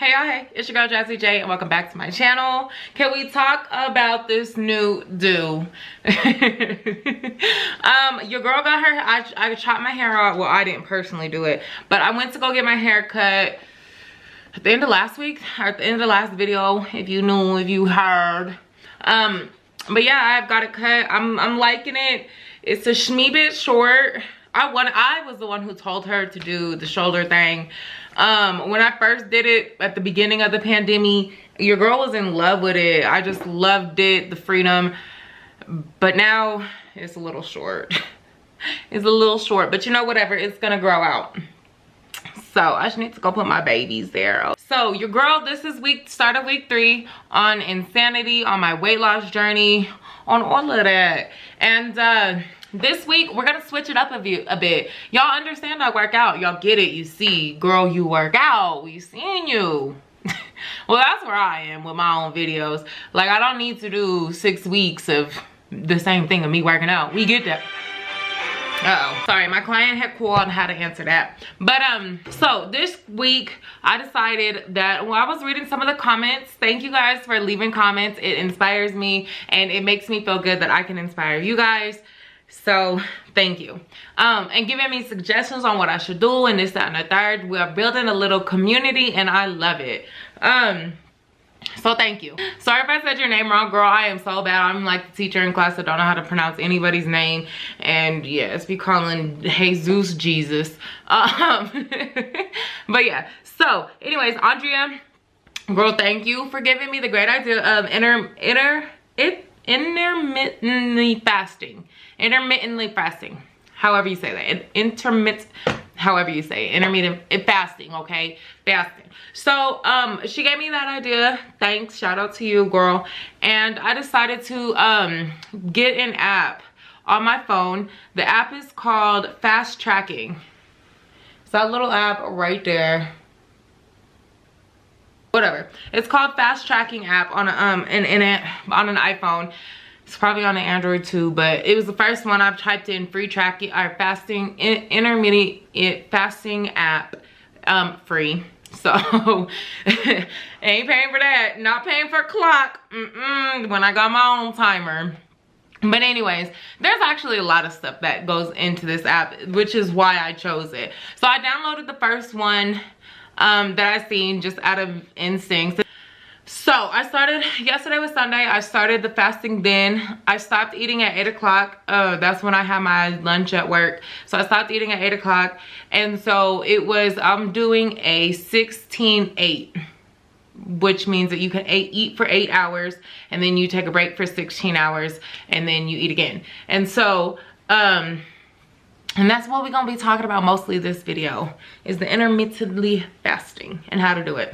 Hey y'all, hey, it's your girl Jazzy J and welcome back to my channel. Can we talk about this new do? Your girl got her, I chopped my hair out. Well, I didn't personally do it, but I went to go get my hair cut at the end of last week, or at the end of the last video, if you knew, if you heard. But yeah, I've got it cut. I'm liking it. It's a shmee bit short. I was the one who told her to do the shoulder thing. When I first did it at the beginning of the pandemic, your girl was in love with it. I just loved it, the freedom. But now it's a little short. It's a little short, but you know, whatever, it's gonna grow out. So I just need to go put my babies there. So your girl, this is start of week 3 on insanity, on my weight loss journey, on all of that. And this week we're gonna switch it up a bit. Y'all understand I work out. Y'all get it. You see, girl, you work out. We seen you. Well, that's where I am with my own videos. Like, I don't need to do 6 weeks of the same thing of me working out. We get that. Uh-oh, sorry, my client had called and had to answer that. But so this week I decided that, well, I was reading some of the comments. Thank you guys for leaving comments. It inspires me and it makes me feel good that I can inspire you guys. So thank you. And giving me suggestions on what I should do and this, that, and the third. We are building a little community and I love it. So thank you. Sorry if I said your name wrong, girl. I am so bad. I'm like the teacher in class that don't know how to pronounce anybody's name. And yes, be calling Jesus Jesus. But yeah. So anyways, Andrea, girl, thank you for giving me the great idea of intermittently fasting. Intermittently fasting. However you say that. Intermittent fasting, okay? Fasting. So she gave me that idea. Thanks, shout out to you, girl. And I decided to get an app on my phone. The app is called Fast Tracking. It's that little app right there. Whatever. It's called Fast Tracking app on on an iPhone. It's probably on an Android too, but it was the first one I've typed in. Free tracking or fasting, intermittent fasting app, free. So ain't paying for that. Not paying for a clock. When I got my own timer. But anyways, there's actually a lot of stuff that goes into this app, which is why I chose it. So I downloaded the first one that I seen just out of instinct. So I started, yesterday was Sunday, I started the fasting then. I stopped eating at 8 o'clock. That's when I had my lunch at work. So I stopped eating at 8 o'clock. And so it was, I'm doing a 16-8, which means that you can eat for 8 hours and then you take a break for 16 hours and then you eat again. And so, and that's what we're gonna be talking about mostly this video, is the intermittently fasting and how to do it.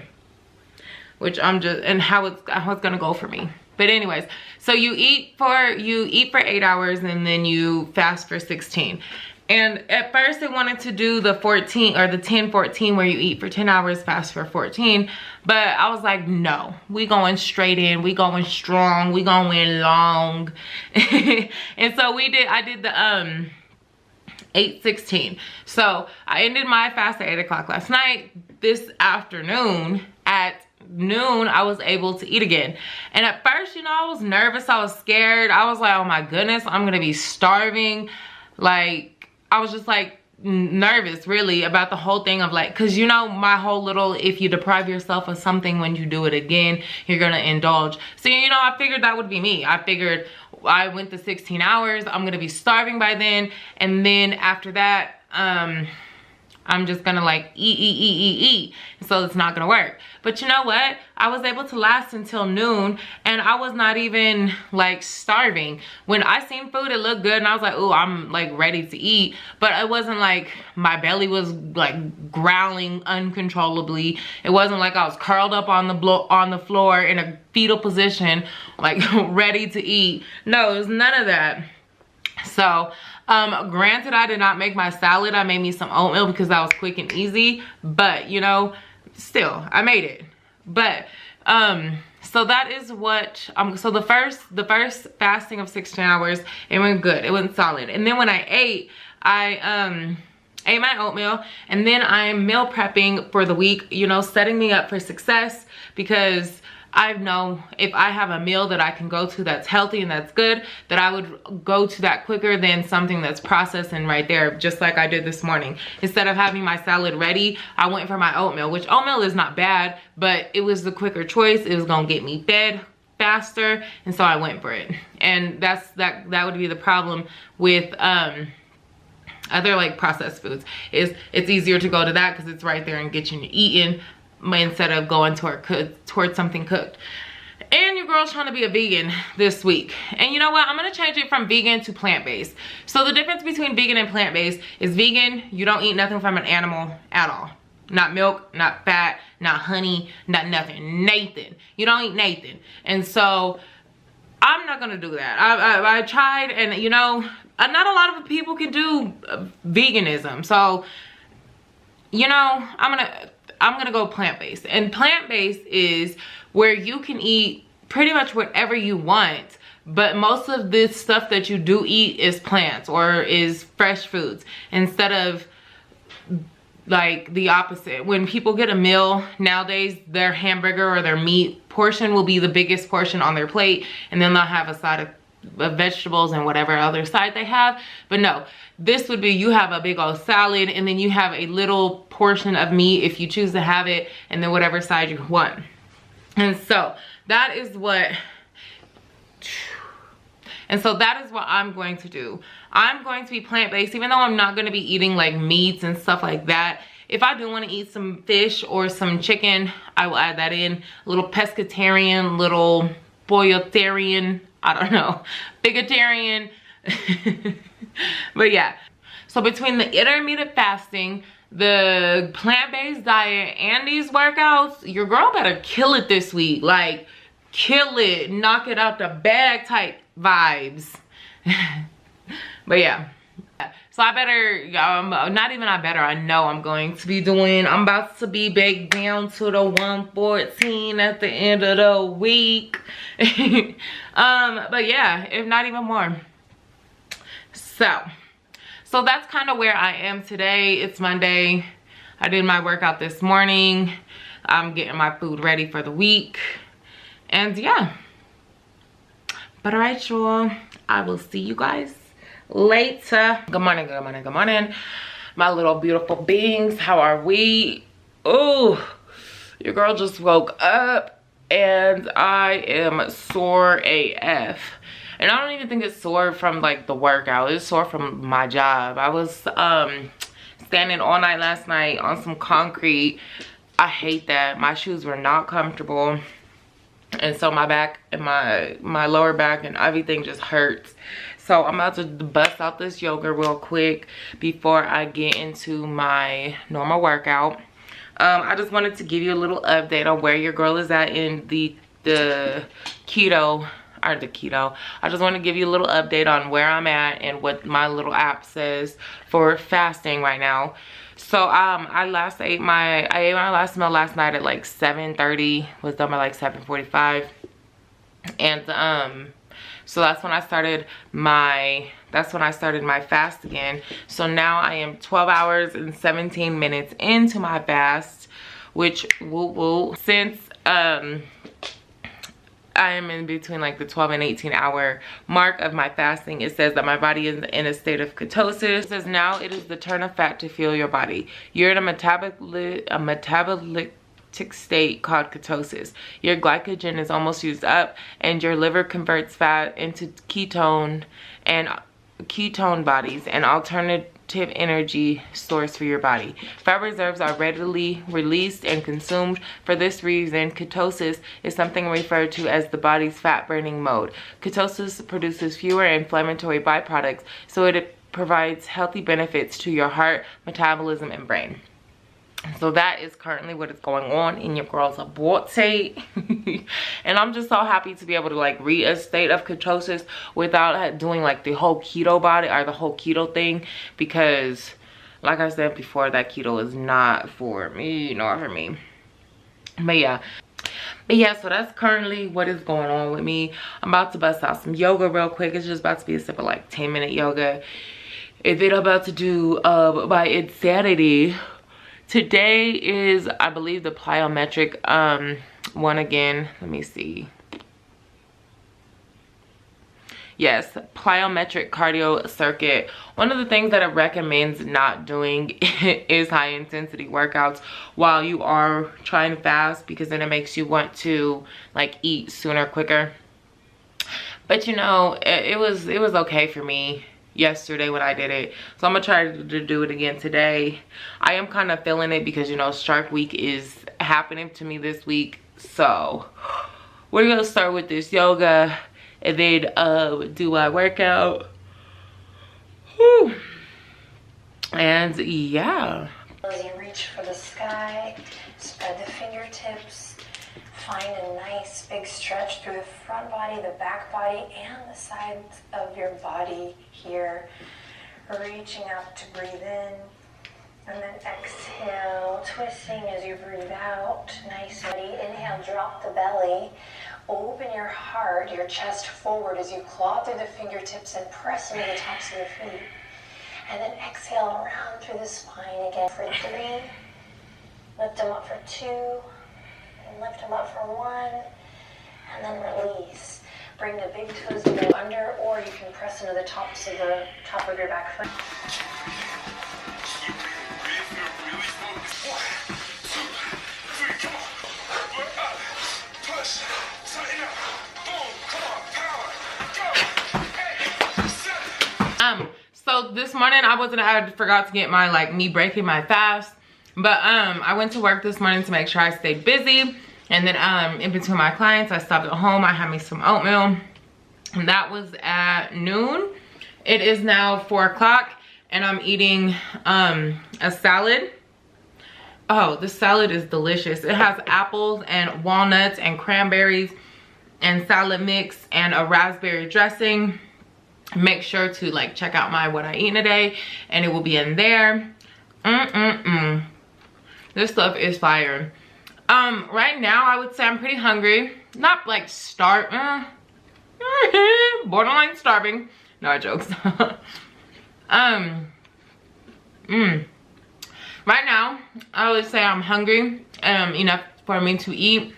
Which I'm just, and how it's gonna go for me. But anyways, so you eat for 8 hours and then you fast for 16. And at first I wanted to do the 14 or the 10-14 where you eat for 10 hours, fast for 14. But I was like, no, we going straight in, we going strong, we going long. And so I did the 8-16. So I ended my fast at 8 o'clock last night. This afternoon at noon I was able to eat again. And at first, you know, I was nervous, I was scared. I was like, oh my goodness, I'm gonna be starving. Like, I was just like nervous really about the whole thing of like, because you know my whole little, if you deprive yourself of something, when you do it again you're gonna indulge. So you know, I figured that would be me. I figured I went to 16 hours, I'm gonna be starving by then, and then after that I'm just gonna like eat. So it's not gonna work. But you know what? I was able to last until noon and I was not even like starving. When I seen food, it looked good and I was like, oh, I'm like ready to eat. But it wasn't like my belly was like growling uncontrollably. It wasn't like I was curled up on the floor in a fetal position, like ready to eat. No, it was none of that. So granted, I did not make my salad. I made me some oatmeal because that was quick and easy, but you know, still I made it. But so that is what so the first fasting of 16 hours, it went good, it went solid. And then when I ate ate my oatmeal, and then I'm meal prepping for the week, you know, setting me up for success, because I know if I have a meal that I can go to that's healthy and that's good, that I would go to that quicker than something that's processed and right there, just like I did this morning. Instead of having my salad ready, I went for my oatmeal, which oatmeal is not bad, but it was the quicker choice. It was gonna get me fed faster, and so I went for it. And that would be the problem with other like processed foods, is it's easier to go to that because it's right there and get you eating, instead of going towards something cooked. And your girl's trying to be a vegan this week. And you know what? I'm going to change it from vegan to plant-based. So the difference between vegan and plant-based is vegan, you don't eat nothing from an animal at all. Not milk, not fat, not honey, not nothing. Nathan. You don't eat Nathan. And so I'm not going to do that. I tried, and you know, not a lot of people can do veganism. So, you know, I'm gonna go plant-based. And plant-based is where you can eat pretty much whatever you want, but most of this stuff that you do eat is plants or is fresh foods, instead of like the opposite. When people get a meal nowadays, their hamburger or their meat portion will be the biggest portion on their plate, and then they'll have a side of vegetables and whatever other side they have. But no, this would be, you have a big old salad, and then you have a little portion of meat if you choose to have it, and then whatever side you want. And so that is what I'm going to do. I'm going to be plant-based, even though I'm not going to be eating like meats and stuff like that. If I do want to eat some fish or some chicken, I will add that in. A little pescatarian, little boyotarian, I don't know, vegetarian. But yeah, so between the intermittent fasting, the plant-based diet, and these workouts, your girl better kill it this week. Like, kill it, knock it out the bag type vibes. But yeah, so I better, not even I better, I know I'm going to be doing, I'm about to be back down to the 114 at the end of the week. But yeah, if not even more. So that's kind of where I am today. It's Monday. I did my workout this morning. I'm getting my food ready for the week. And yeah. But all right, y'all. I will see you guys later. Good morning, good morning, good morning. My little beautiful beings. How are we? Oh, your girl just woke up and I am sore AF. And I don't even think it's sore from like the workout. It's sore from my job. I was standing all night last night on some concrete. I hate that. My shoes were not comfortable. And so my back and my lower back and everything just hurts. So I'm about to bust out this yoga real quick before I get into my normal workout. I just wanted to give you a little update on where your girl is at in the keto. I just want to give you a little update on where I'm at and what my little app says for fasting right now. So I ate my last meal last night at like 7:30, was done by like 7:45, and so that's when I started my fast again. So now I am 12 hours and 17 minutes into my fast, which since I am in between like the 12 and 18 hour mark of my fasting, it says that my body is in a state of ketosis. It says now it is the turn of fat to fuel your body. You're in a metabolic state called ketosis. Your glycogen is almost used up and your liver converts fat into ketone bodies, and alternative energy source for your body. Fat reserves are readily released and consumed. For this reason, ketosis is something referred to as the body's fat burning mode. Ketosis produces fewer inflammatory byproducts, so it provides healthy benefits to your heart, metabolism, and brain. So that is currently what is going on in your girl's body. And I'm just so happy to be able to like reach a state of ketosis without doing like the whole keto body or the whole keto thing, because like I said before, that keto is not for me, not for me. But yeah, so that's currently what is going on with me. I'm about to bust out some yoga real quick. It's just about to be a simple like 10-minute yoga. And then I'm about to do my insanity. Today is, I believe, the plyometric one again. Let me see. Yes, plyometric cardio circuit. One of the things that it recommends not doing is high intensity workouts while you are trying to fast, because then it makes you want to like eat sooner, quicker. But you know, it was okay for me yesterday when I did it. So I'm gonna try to do it again today. I am kind of feeling it because, you know, Shark Week is happening to me this week. So we're gonna start with this yoga and then do my workout. Whew. And yeah. As you reach for the sky, spread the fingertips. Find a nice big stretch through the front body, the back body, and the sides of your body here. Reaching up to breathe in. And then exhale, twisting as you breathe out. Nice. Inhale, drop the belly. Open your heart, your chest forward as you claw through the fingertips and press into the tops of the feet. And then exhale around through the spine again for 3. Lift them up for 2. And lift them up for 1. And then release. Bring the big toes under, or you can press into the top of your back foot. So this morning I forgot to get my like me breaking my fast, but I went to work this morning to make sure I stayed busy, and then in between my clients I stopped at home. I had me some oatmeal, and that was at noon. It is now 4 o'clock, and I'm eating a salad. Oh, this salad is delicious. It has apples and walnuts and cranberries and salad mix and a raspberry dressing. Make sure to like check out my what I eat in a day, and it will be in there. This stuff is fire. Right now I would say I'm pretty hungry. Not like borderline starving. No jokes. Right now I would say I'm hungry, enough for me to eat.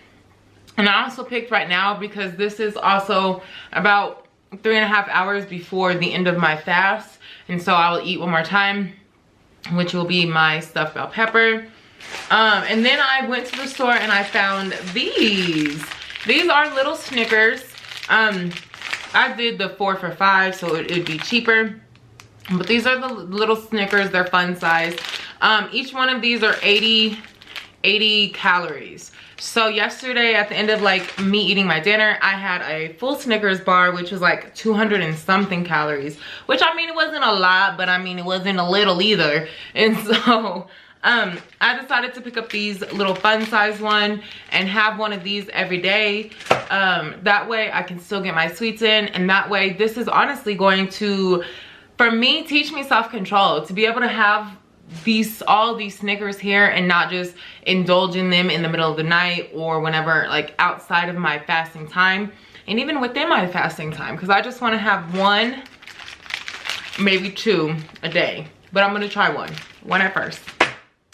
And I also picked right now because this is also about 3.5 hours before the end of my fast, and so I will eat one more time, which will be my stuffed bell pepper. And then I went to the store and I found these. These are little Snickers. I did the 4 for $5, so it'd be cheaper. But these are the little Snickers. They're fun size. Each one of these are 80 calories. So yesterday at the end of like me eating my dinner, I had a full Snickers bar, which was like 200 and something calories, which I mean, it wasn't a lot, but I mean, it wasn't a little either. And so I decided to pick up these little fun size one and have one of these every day. That way I can still get my sweets in, and that way this is honestly going to, for me, teach me self-control, to be able to have all these Snickers here and not just indulge in them in the middle of the night or whenever, like outside of my fasting time, and even within my fasting time, because I just want to have 1, maybe 2 a day. But I'm gonna try one at first.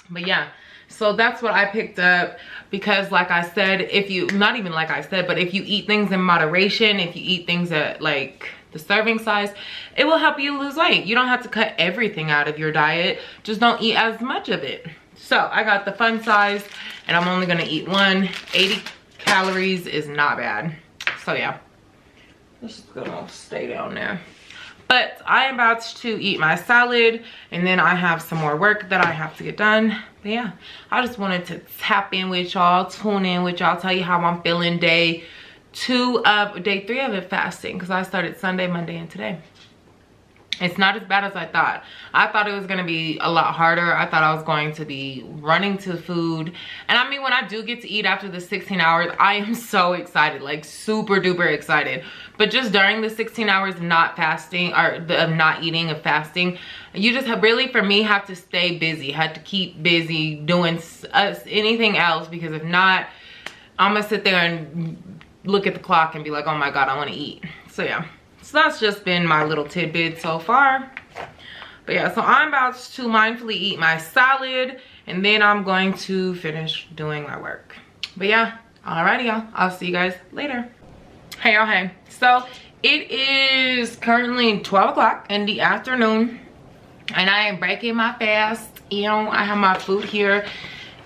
But yeah, so that's what I picked up, because like I said, if you, not even like I said, but if you eat things in moderation, if you eat things at like the serving size, it will help you lose weight. You don't have to cut everything out of your diet, just don't eat as much of it. So I got the fun size, and I'm only gonna eat 1. 80 calories is not bad. So yeah, it's just gonna stay down there. But I am about to eat my salad, and then I have some more work that I have to get done. But yeah, I just wanted to tap in with y'all, tune in with y'all, tell you how I'm feeling day 3 of it fasting, because I started Sunday, Monday, and today. It's not as bad as I thought. I thought it was going to be a lot harder. I thought I was going to be running to food. And I mean, when I do get to eat after the 16 hours, I am so excited, like super duper excited. But just during the 16 hours of not fasting, or of not eating, of fasting, you just have really, for me, have to stay busy. Had to keep busy doing anything else, because if not, I'm going to sit there and look at the clock and be like, oh my God, I want to eat. So yeah. So that's just been my little tidbit so far. But yeah, so I'm about to mindfully eat my salad, and then I'm going to finish doing my work. But yeah, alrighty y'all, I'll see you guys later. Hey y'all, hey. So it is currently 12 o'clock in the afternoon, and I am breaking my fast. You know, I have my food here,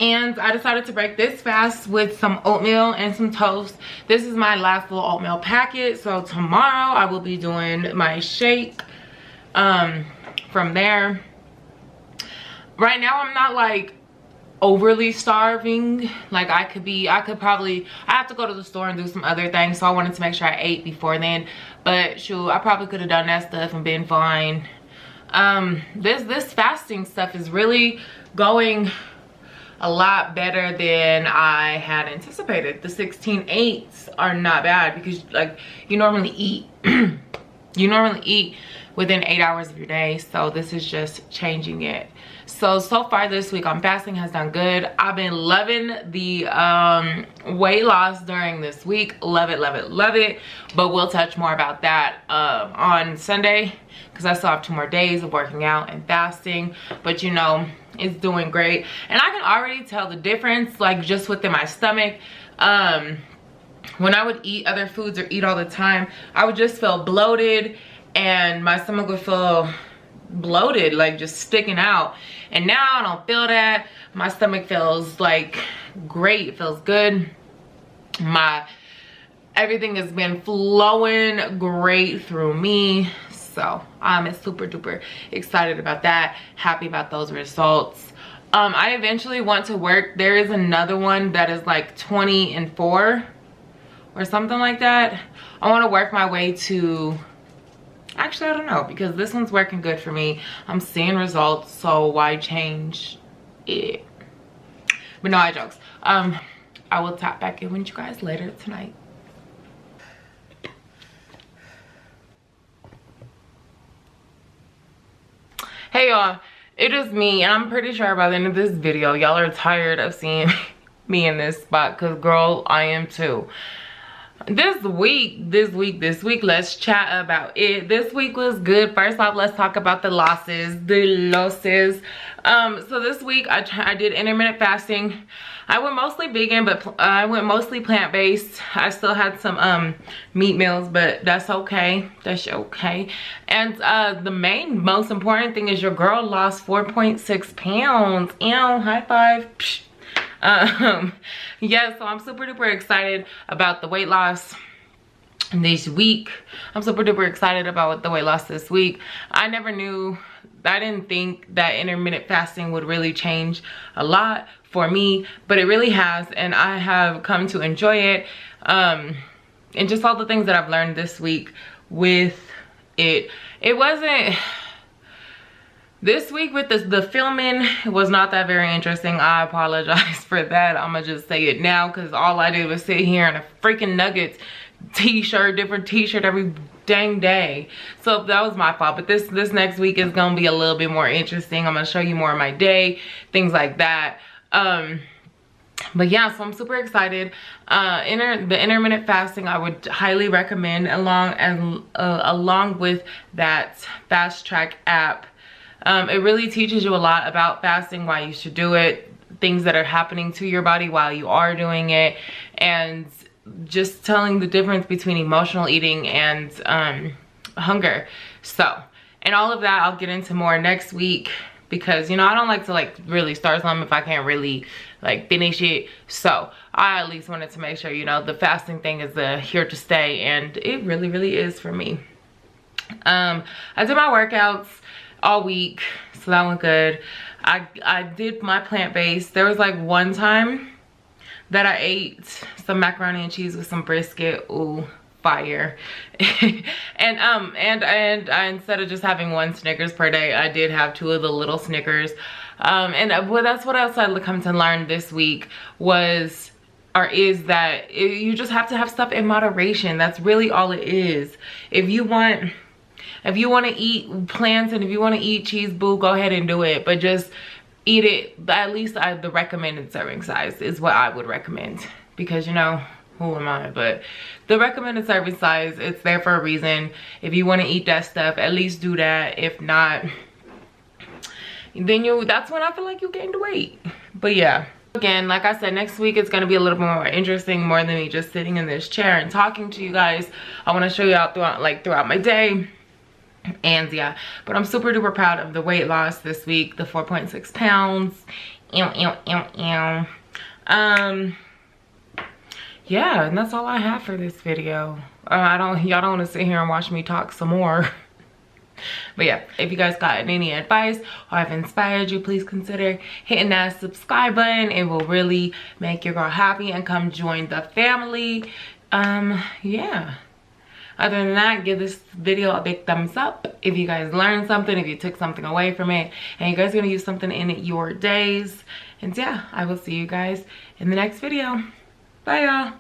and I decided to break this fast with some oatmeal and some toast. This is my last little oatmeal packet, so tomorrow I will be doing my shake from there. Right now I'm not like overly starving. Like I have to go to the store and do some other things, so I wanted to make sure I ate before then. But shoot, I probably could have done that stuff and been fine. This fasting stuff is really going a lot better than I had anticipated. The 16/8s are not bad, because like you normally eat within 8 hours of your day, so this is just changing it. So far this week on fasting has done good. I've been loving the weight loss during this week. Love it, love it, love it. But we'll touch more about that on Sunday, because I still have 2 more days of working out and fasting. But you know, it's doing great, and I can already tell the difference, like just within my stomach. When I would eat other foods or eat all the time, I would just feel bloated, and my stomach would feel bloated, like just sticking out. And now I don't feel that. My stomach feels like great. It feels good. Everything has been flowing great through me. So I'm super duper excited about that. Happy about those results. I eventually want to work. There is another one that is like 20 and 4 or something like that. I want to work my way to, actually I don't know, because this one's working good for me. I'm seeing results, so why change it? But no, I jokes. I will tap back in with you guys later tonight. Hey y'all, it is me, and I'm pretty sure by the end of this video y'all are tired of seeing me in this spot, because girl, I am too. This week, let's chat about it. This week was good. First off, let's talk about the losses. So this week I did intermittent fasting. I went mostly vegan, but I went mostly plant-based. I still had some meat meals, but that's okay. That's okay. And the most important thing is your girl lost 4.6 pounds. Ew, high five. Psh. Yeah, so I'm super duper excited about the weight loss this week. I'm super duper excited about the weight loss this week. I didn't think that intermittent fasting would really change a lot for me, but it really has, and I have come to enjoy it. And just all the things that I've learned this week with it. It wasn't, this week with the filming was not that very interesting. I apologize for that. I'm gonna just say it now, because all I did was sit here in a freaking Nuggets t-shirt, different t-shirt every dang day. So that was my fault. But this next week is gonna be a little bit more interesting. I'm gonna show you more of my day, things like that. But yeah, so I'm super excited. The intermittent fasting I would highly recommend, along with that Fast Track app. It really teaches you a lot about fasting, why you should do it, things that are happening to your body while you are doing it, and just telling the difference between emotional eating and hunger. So, and all of that I'll get into more next week, because you know I don't like to like really start something if I can't really like finish it. So I at least wanted to make sure, you know, the fasting thing is here to stay, and it really is for me. I did my workouts all week, so that went good. I did my plant-based. There was like one time that I ate some macaroni and cheese with some brisket. Ooh, fire. and instead of just having 1 Snickers per day, I did have 2 of the little Snickers. Well, that's what else I come to learn this week is that you just have to have stuff in moderation. That's really all it is. If you want to eat plants and if you want to eat cheese, boo, go ahead and do it. But just eat it, at least the recommended serving size is what I would recommend. Because, you know, who am I? But the recommended serving size, it's there for a reason. If you want to eat that stuff, at least do that. If not, then that's when I feel like you gained weight. But yeah, again, like I said, next week it's going to be a little bit more interesting, more than me just sitting in this chair and talking to you guys. I want to show you out throughout my day. And yeah, but I'm super duper proud of the weight loss this week, the 4.6 pounds. Yeah, and that's all I have for this video. Y'all don't want to sit here and watch me talk some more. But yeah, if you guys got any advice or have inspired you, please consider hitting that subscribe button. It will really make your girl happy, and come join the family. Yeah. Other than that, give this video a big thumbs up if you guys learned something, if you took something away from it, and you guys are gonna use something in your days. And yeah, I will see you guys in the next video. Bye, y'all.